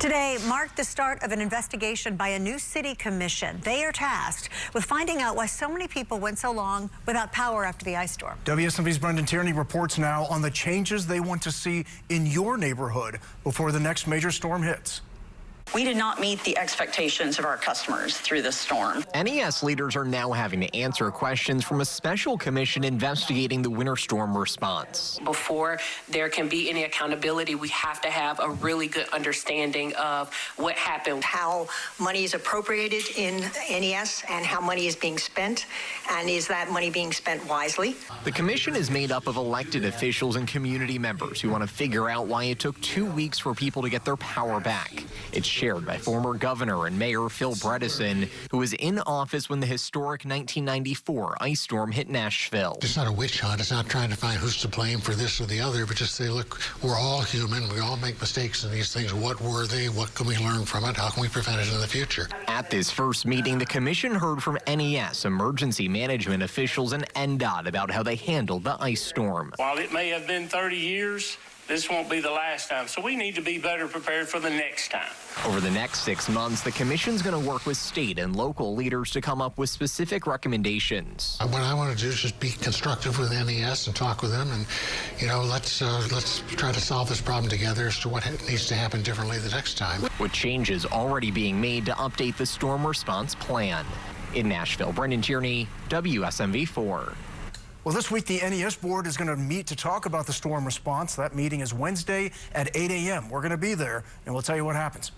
Today marked the start of an investigation by a new city commission. They are tasked with finding out why so many people went so long without power after the ice storm. WSMV's Brendan Tierney reports now on the changes they want to see in your neighborhood before the next major storm hits. We did not meet the expectations of our customers through this storm. NES leaders are now having to answer questions from a special commission investigating the winter storm response. Before there can be any accountability, we have to have a really good understanding of what happened. How money is appropriated in NES and how money is being spent, and is that money being spent wisely? The commission is made up of elected officials and community members who want to figure out why it took 2 weeks for people to get their power back. It's chaired by former Governor and Mayor Phil Bredesen, who was in office when the historic 1994 ice storm hit Nashville. It's not a witch hunt. It's not trying to find who's to blame for this or the other, but just say, look, we're all human. We all make mistakes in these things. What were they? What can we learn from it? How can we prevent it in the future? At this first meeting, the commission heard from NES, emergency management officials, and NDOT about how they handled the ice storm. While it may have been 30 years, this won't be the last time, so we need to be better prepared for the next time. Over the next 6 months, the commission's going to work with state and local leaders to come up with specific recommendations. What I want to do is just be constructive with NES and talk with them, and let's try to solve this problem together as to what needs to happen differently the next time. With changes already being made to update the storm response plan. In Nashville, Brendan Tierney, WSMV4. Well, this week the NES board is going to meet to talk about the storm response. That meeting is Wednesday at 8 a.m. We're going to be there, and we'll tell you what happens.